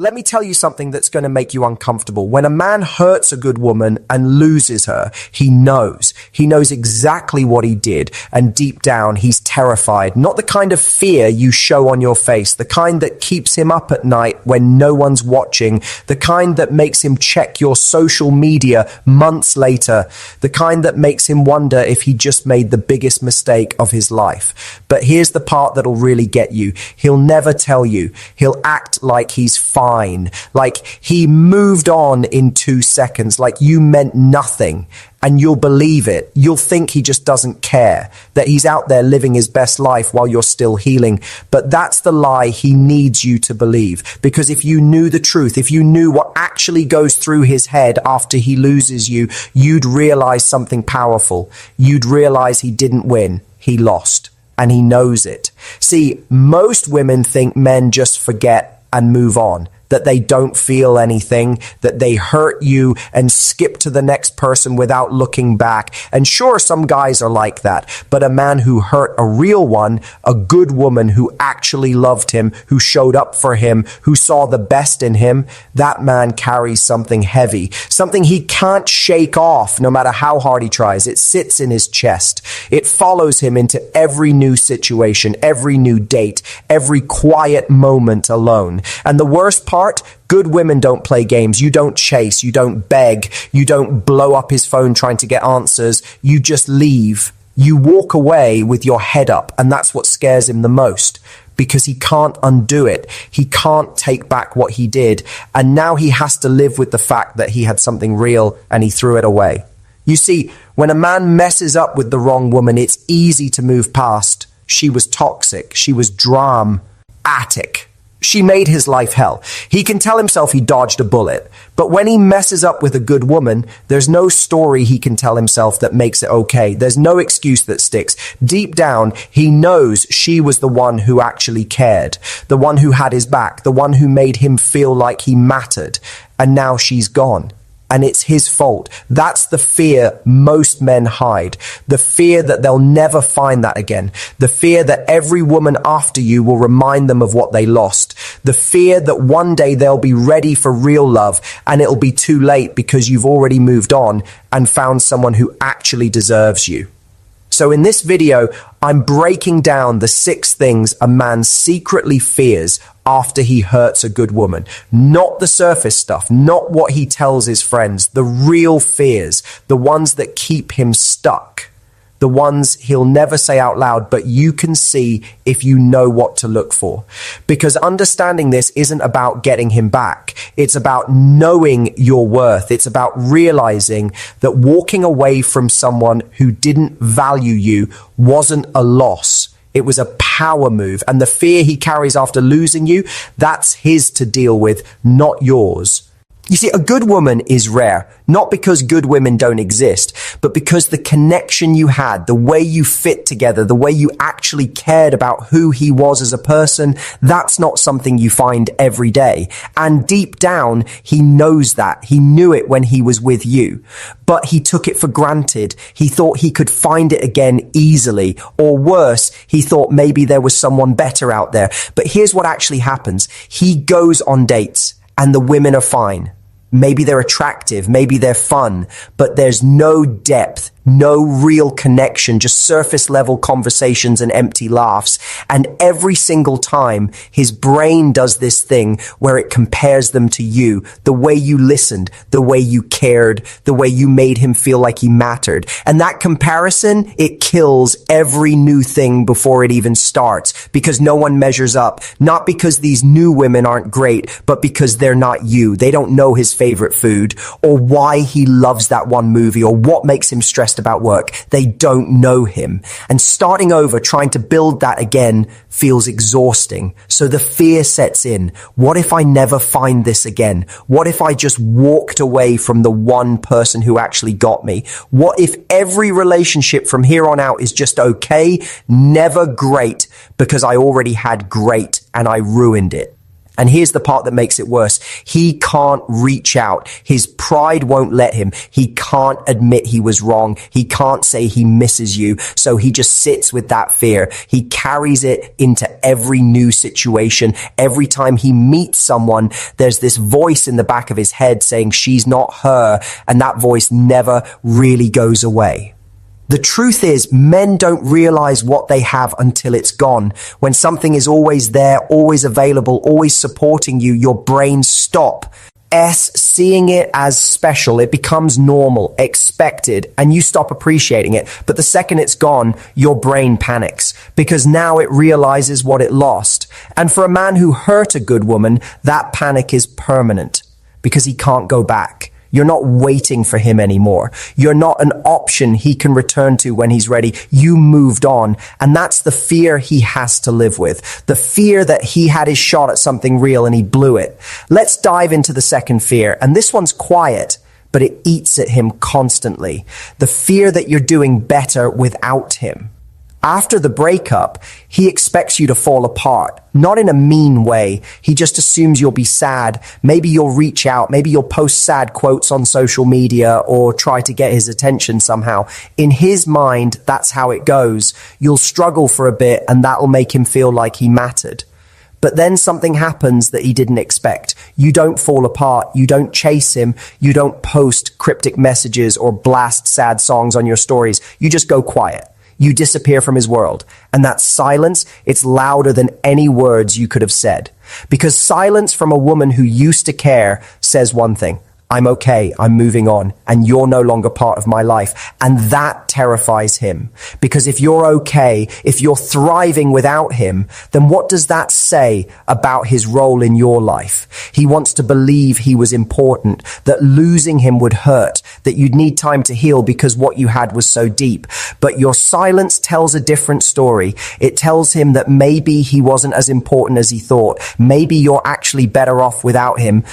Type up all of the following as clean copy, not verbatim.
Let me tell you something that's going to make you uncomfortable. When a man hurts a good woman and loses her, he knows. He knows exactly what he did. And deep down, he's terrified. Not the kind of fear you show on your face, the kind that keeps him up at night when no one's watching, the kind that makes him check your social media months later, the kind that makes him wonder if he just made the biggest mistake of his life. But here's the part that'll really get you. He'll never tell you. He'll act like he's fine. Like he moved on in 2 seconds, like you meant nothing, and you'll believe it. You'll think he just doesn't care, that he's out there living his best life while you're still healing. But that's the lie he needs you to believe, because if you knew the truth, if you knew what actually goes through his head after he loses you, you'd realize something powerful. You'd realize he didn't win, he lost, and he knows it. See, most women think men just forget and move on, that they don't feel anything, that they hurt you and skip to the next person without looking back. And sure, some guys are like that, but a man who hurt a real one, a good woman who actually loved him, who showed up for him, who saw the best in him, that man carries something heavy, something he can't shake off no matter how hard he tries. It sits in his chest. It follows him into every new situation, every new date, every quiet moment alone. And the worst part, good women don't play games. You don't chase. You don't beg. You don't blow up his phone trying to get answers. You just leave. You walk away with your head up. And that's what scares him the most, because he can't undo it. He can't take back what he did. And now he has to live with the fact that he had something real and he threw it away. You see, when a man messes up with the wrong woman, it's easy to move past. She was toxic. She was dramatic. She made his life hell. He can tell himself he dodged a bullet, but when he messes up with a good woman, there's no story he can tell himself that makes it okay. There's no excuse that sticks. Deep down, he knows she was the one who actually cared, the one who had his back, the one who made him feel like he mattered, and now she's gone. And it's his fault. That's the fear most men hide. The fear that they'll never find that again. The fear that every woman after you will remind them of what they lost. The fear that one day they'll be ready for real love and it'll be too late because you've already moved on and found someone who actually deserves you. So in this video, I'm breaking down the 6 things a man secretly fears after he hurts a good woman. Not the surface stuff, not what he tells his friends, the real fears, the ones that keep him stuck. The ones he'll never say out loud, but you can see if you know what to look for. Because understanding this isn't about getting him back. It's about knowing your worth. It's about realizing that walking away from someone who didn't value you wasn't a loss. It was a power move. And the fear he carries after losing you, that's his to deal with, not yours. You see, a good woman is rare, not because good women don't exist, but because the connection you had, the way you fit together, the way you actually cared about who he was as a person, that's not something you find every day. And deep down, he knows that. He knew it when he was with you, but he took it for granted. He thought he could find it again easily, or worse, he thought maybe there was someone better out there. But here's what actually happens. He goes on dates and the women are fine. Maybe they're attractive, maybe they're fun, but there's no depth, no real connection, just surface level conversations and empty laughs. And every single time his brain does this thing where it compares them to you, the way you listened, the way you cared, the way you made him feel like he mattered. And that comparison, it kills every new thing before it even starts, because no one measures up, not because these new women aren't great, but because they're not you. They don't know his favorite food or why he loves that one movie or what makes him stressed about work. They don't know him. And starting over, trying to build that again, feels exhausting. So the fear sets in. What if I never find this again? What if I just walked away from the one person who actually got me? What if every relationship from here on out is just okay, never great, because I already had great and I ruined it? And here's the part that makes it worse. He can't reach out. His pride won't let him. He can't admit he was wrong. He can't say he misses you. So he just sits with that fear. He carries it into every new situation. Every time he meets someone, there's this voice in the back of his head saying she's not her. And that voice never really goes away. The truth is, men don't realize what they have until it's gone. When something is always there, always available, always supporting you, your brain stops seeing it as special. It becomes normal, expected, and you stop appreciating it. But the second it's gone, your brain panics because now it realizes what it lost. And for a man who hurt a good woman, that panic is permanent because he can't go back. You're not waiting for him anymore. You're not an option he can return to when he's ready. You moved on. And that's the fear he has to live with. The fear that he had his shot at something real and he blew it. Let's dive into the second fear. And this one's quiet, but it eats at him constantly. The fear that you're doing better without him. After the breakup, he expects you to fall apart, not in a mean way. He just assumes you'll be sad. Maybe you'll reach out. Maybe you'll post sad quotes on social media or try to get his attention somehow. In his mind, that's how it goes. You'll struggle for a bit and that'll make him feel like he mattered. But then something happens that he didn't expect. You don't fall apart. You don't chase him. You don't post cryptic messages or blast sad songs on your stories. You just go quiet. You disappear from his world. And that silence, it's louder than any words you could have said. Because silence from a woman who used to care says one thing: I'm okay, I'm moving on, and you're no longer part of my life. And that terrifies him. Because if you're okay, if you're thriving without him, then what does that say about his role in your life? He wants to believe he was important, that losing him would hurt, that you'd need time to heal because what you had was so deep. But your silence tells a different story. It tells him that maybe he wasn't as important as he thought. Maybe you're actually better off without him.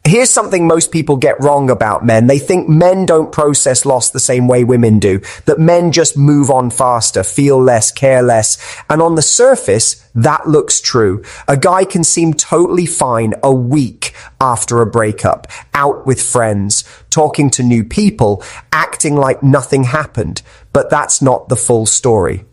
Here's something most people get wrong about men. They think men don't process loss the same way women do, that men just move on faster, feel less, care less. And on the surface, that looks true. A guy can seem totally fine a week after a breakup, out with friends, talking to new people, acting like nothing happened. But that's not the full story.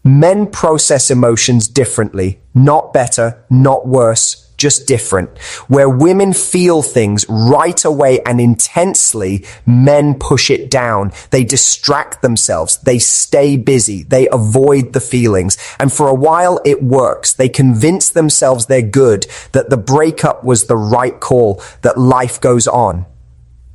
Men process emotions differently, not better, not worse, just different. Where women feel things right away and intensely, men push it down. They distract themselves. They stay busy. They avoid the feelings. And for a while, it works. They convince themselves they're good, that the breakup was the right call, that life goes on.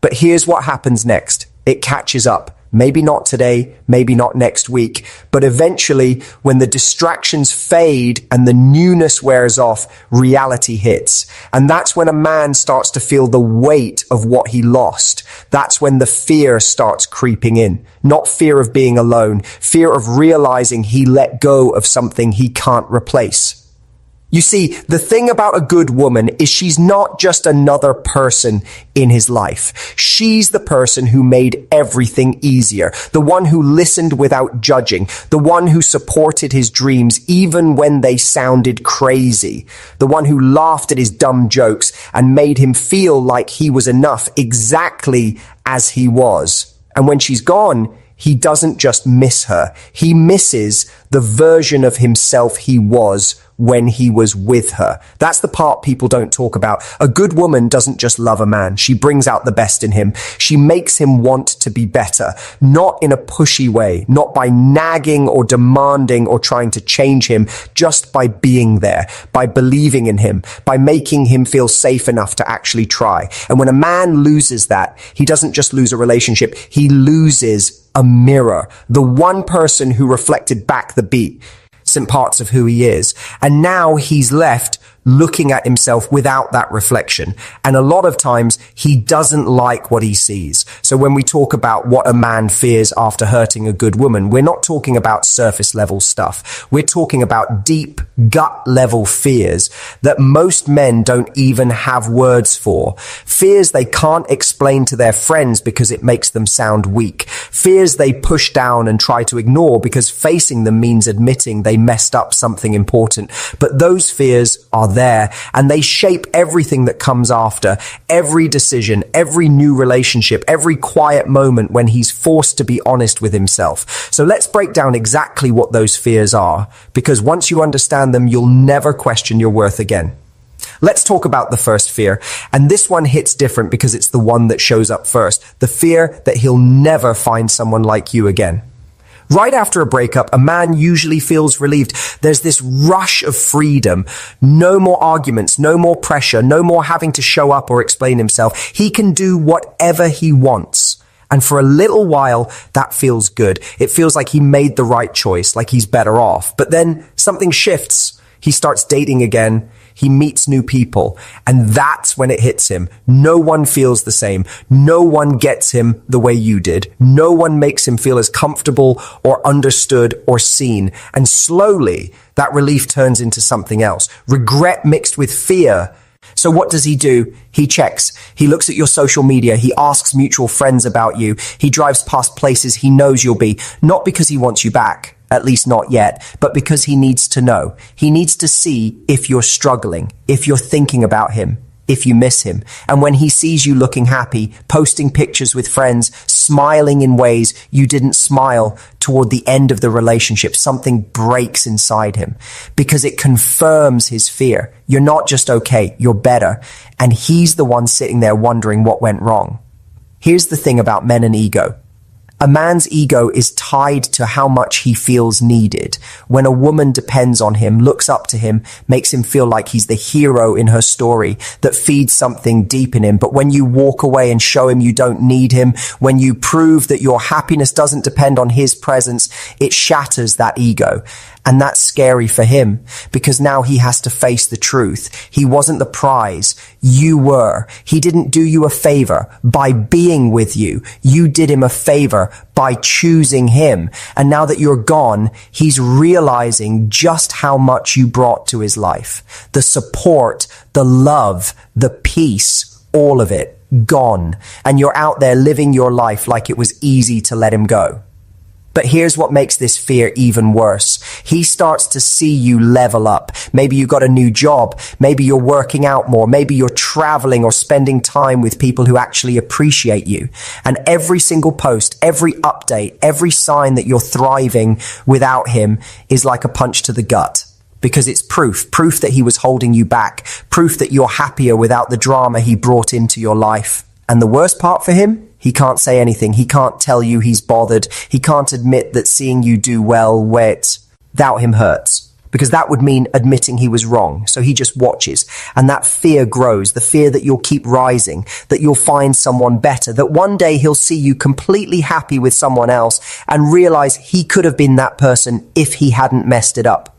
But here's what happens next. It catches up. Maybe not today, maybe not next week, but eventually when the distractions fade and the newness wears off, reality hits. And that's when a man starts to feel the weight of what he lost. That's when the fear starts creeping in. Not fear of being alone, fear of realizing he let go of something he can't replace. You see, the thing about a good woman is she's not just another person in his life. She's the person who made everything easier, the one who listened without judging, the one who supported his dreams even when they sounded crazy, the one who laughed at his dumb jokes and made him feel like he was enough exactly as he was. And when she's gone, he doesn't just miss her. He misses the version of himself he was when he was with her. That's the part people don't talk about. A good woman doesn't just love a man. She brings out the best in him. She makes him want to be better, not in a pushy way, not by nagging or demanding or trying to change him, just by being there, by believing in him, by making him feel safe enough to actually try. And when a man loses that, he doesn't just lose a relationship, he loses a mirror, the one person who reflected back the beat. Some parts of who he is. And now he's left looking at himself without that reflection. And a lot of times he doesn't like what he sees. So when we talk about what a man fears after hurting a good woman, we're not talking about surface level stuff. We're talking about deep gut level fears that most men don't even have words for. Fears they can't explain to their friends because it makes them sound weak. Fears they push down and try to ignore because facing them means admitting they messed up something important. But those fears are there, and they shape everything that comes after, every decision, every new relationship, every quiet moment when he's forced to be honest with himself. So let's break down exactly what those fears are, because once you understand them, you'll never question your worth again. Let's talk about the first fear. And this one hits different because it's the one that shows up first. The fear that he'll never find someone like you again. Right after a breakup, a man usually feels relieved. There's this rush of freedom. No more arguments, no more pressure, no more having to show up or explain himself. He can do whatever he wants. And for a little while, that feels good. It feels like he made the right choice, like he's better off. But then something shifts. He starts dating again. He meets new people, and that's when it hits him. No one feels the same. No one gets him the way you did. No one makes him feel as comfortable or understood or seen. And slowly, that relief turns into something else. Regret mixed with fear. So what does he do? He checks. He looks at your social media. He asks mutual friends about you. He drives past places he knows you'll be, not because he wants you back. At least not yet, but because he needs to know. He needs to see if you're struggling, if you're thinking about him, if you miss him. And when he sees you looking happy, posting pictures with friends, smiling in ways you didn't smile toward the end of the relationship, something breaks inside him because it confirms his fear. You're not just okay, you're better. And he's the one sitting there wondering what went wrong. Here's the thing about men and ego. A man's ego is tied to how much he feels needed. When a woman depends on him, looks up to him, makes him feel like he's the hero in her story, that feeds something deep in him. But when you walk away and show him you don't need him, when you prove that your happiness doesn't depend on his presence, it shatters that ego. And that's scary for him because now he has to face the truth. He wasn't the prize. You were. He didn't do you a favor by being with you. You did him a favor by choosing him. And now that you're gone, he's realizing just how much you brought to his life. The support, the love, the peace, all of it gone. And you're out there living your life like it was easy to let him go. But here's what makes this fear even worse. He starts to see you level up. Maybe you got a new job. Maybe you're working out more. Maybe you're traveling or spending time with people who actually appreciate you. And every single post, every update, every sign that you're thriving without him is like a punch to the gut. Because it's proof that he was holding you back, proof that you're happier without the drama he brought into your life. And the worst part for him? He can't say anything. He can't tell you he's bothered. He can't admit that seeing you do well without him hurts. Because that would mean admitting he was wrong. So he just watches. And that fear grows. The fear that you'll keep rising, that you'll find someone better, that one day he'll see you completely happy with someone else and realize he could have been that person if he hadn't messed it up.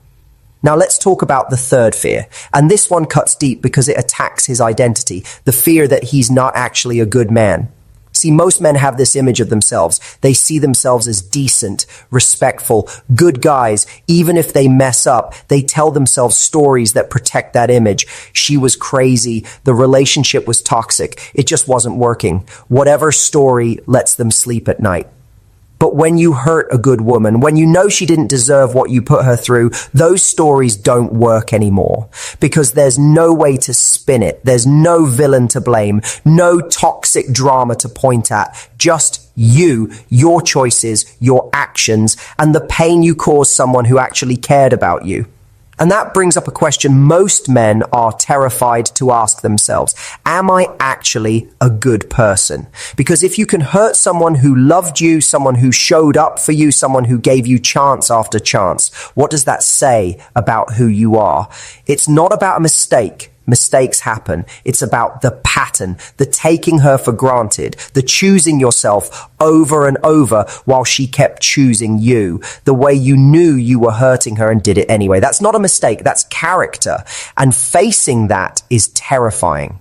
Now let's talk about the third fear. And this one cuts deep because it attacks his identity. The fear that he's not actually a good man. See, most men have this image of themselves. They see themselves as decent, respectful, good guys. Even if they mess up, they tell themselves stories that protect that image. She was crazy. The relationship was toxic. It just wasn't working. Whatever story lets them sleep at night. But when you hurt a good woman, when you know she didn't deserve what you put her through, those stories don't work anymore because there's no way to spin it. There's no villain to blame, no toxic drama to point at, just you, your choices, your actions, and the pain you caused someone who actually cared about you. And that brings up a question most men are terrified to ask themselves. Am I actually a good person? Because if you can hurt someone who loved you, someone who showed up for you, someone who gave you chance after chance, what does that say about who you are? It's not about a mistake. Mistakes happen. It's about the pattern, the taking her for granted, the choosing yourself over and over while she kept choosing you, the way you knew you were hurting her and did it anyway. That's not a mistake. That's character. And facing that is terrifying.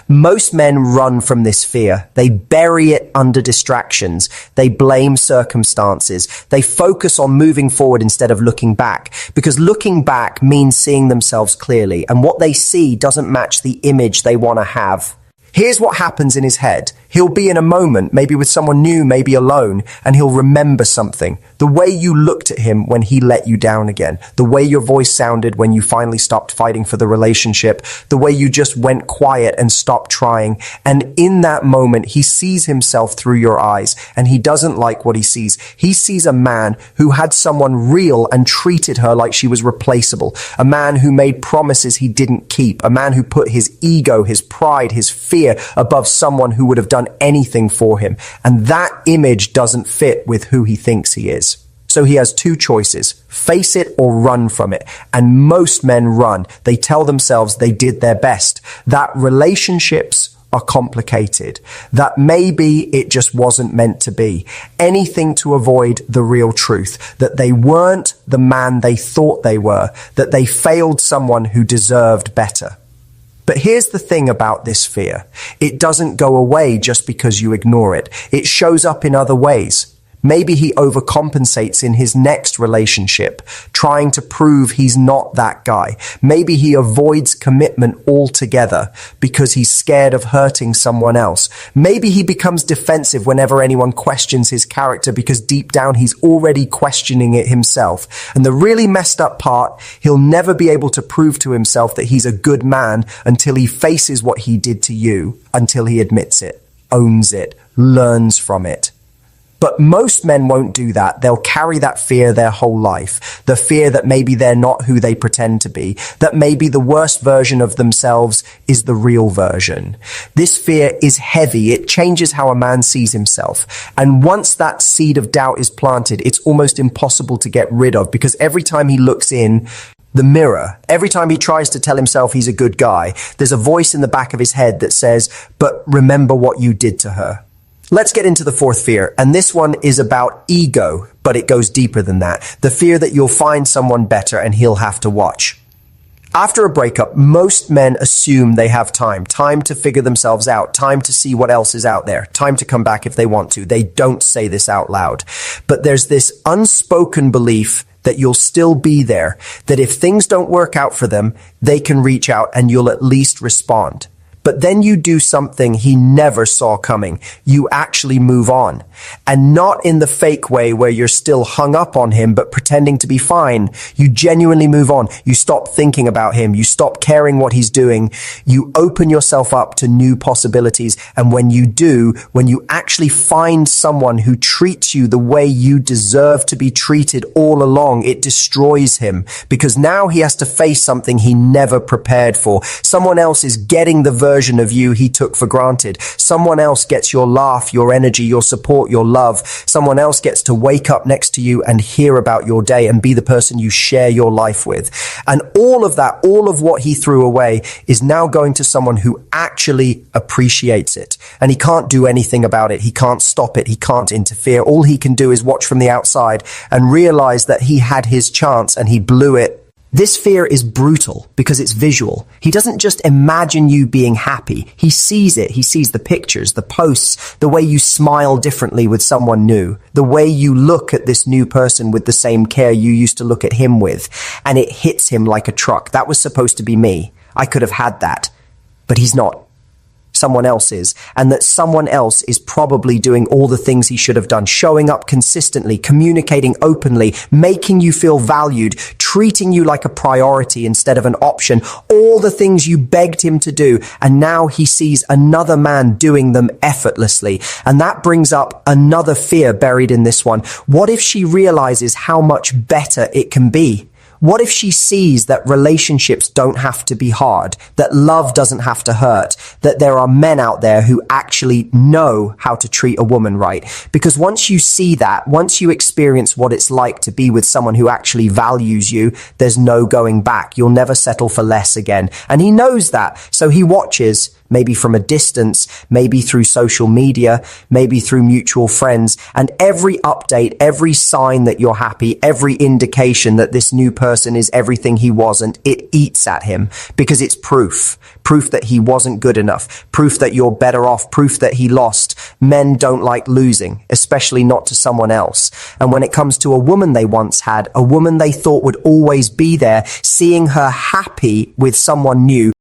Most men run from this fear. They bury it under distractions. They blame circumstances. They focus on moving forward instead of looking back, because looking back means seeing themselves clearly, and what they see doesn't match the image they want to have. Here's what happens in his head. He'll be in a moment, maybe with someone new, maybe alone, and he'll remember something. The way you looked at him when he let you down again, the way your voice sounded when you finally stopped fighting for the relationship, the way you just went quiet and stopped trying. And in that moment, he sees himself through your eyes, and he doesn't like what he sees. He sees a man who had someone real and treated her like she was replaceable, a man who made promises he didn't keep, a man who put his ego, his pride, his fear above someone who would have done anything for him. And that image doesn't fit with who he thinks he is. So he has two choices: face it or run from it. And most men run. They tell themselves they did their best, that relationships are complicated, that maybe it just wasn't meant to be. Anything to avoid the real truth, that they weren't the man they thought they were, that they failed someone who deserved better. But here's the thing about this fear. It doesn't go away just because you ignore it. It shows up in other ways. Maybe he overcompensates in his next relationship, trying to prove he's not that guy. Maybe he avoids commitment altogether because he's scared of hurting someone else. Maybe he becomes defensive whenever anyone questions his character because deep down he's already questioning it himself. And the really messed up part, he'll never be able to prove to himself that he's a good man until he faces what he did to you, until he admits it, owns it, learns from it. But most men won't do that. They'll carry that fear their whole life. The fear that maybe they're not who they pretend to be, that maybe the worst version of themselves is the real version. This fear is heavy. It changes how a man sees himself. And once that seed of doubt is planted, it's almost impossible to get rid of, because every time he looks in the mirror, every time he tries to tell himself he's a good guy, there's a voice in the back of his head that says, "But remember what you did to her." Let's get into the fourth fear, and this one is about ego, but it goes deeper than that. The fear that you'll find someone better and he'll have to watch. After a breakup, most men assume they have time to figure themselves out, time to see what else is out there, time to come back if they want to. They don't say this out loud, but there's this unspoken belief that you'll still be there, that if things don't work out for them, they can reach out and you'll at least respond. But then you do something he never saw coming. You actually move on. And not in the fake way where you're still hung up on him, but pretending to be fine. You genuinely move on. You stop thinking about him. You stop caring what he's doing. You open yourself up to new possibilities. And when you do, when you actually find someone who treats you the way you deserve to be treated all along, it destroys him, because now he has to face something he never prepared for. Someone else is getting the version of you he took for granted. Someone else gets your laugh, your energy, your support, your love. Someone else gets to wake up next to you and hear about your day and be the person you share your life with. And all of that, all of what he threw away is now going to someone who actually appreciates it. And he can't do anything about it. He can't stop it. He can't interfere. All he can do is watch from the outside and realize that he had his chance and he blew it. This fear is brutal because it's visual. He doesn't just imagine you being happy. He sees it. He sees the pictures, the posts, the way you smile differently with someone new, the way you look at this new person with the same care you used to look at him with. And it hits him like a truck. That was supposed to be me. I could have had that. But he's not. Someone else is, and that someone else is probably doing all the things he should have done, showing up consistently, communicating openly, making you feel valued, treating you like a priority instead of an option, all the things you begged him to do, and now he sees another man doing them effortlessly. And that brings up another fear buried in this one. What if she realizes how much better it can be? What if she sees that relationships don't have to be hard, that love doesn't have to hurt, that there are men out there who actually know how to treat a woman right? Because once you see that, once you experience what it's like to be with someone who actually values you, there's no going back. You'll never settle for less again. And he knows that. So he watches, maybe from a distance, maybe through social media, maybe through mutual friends. And every update, every sign that you're happy, every indication that this new person is everything he wasn't, it eats at him because it's proof that he wasn't good enough, proof that you're better off, proof that he lost. Men don't like losing, especially not to someone else. And when it comes to a woman they once had, a woman they thought would always be there, seeing her happy with someone new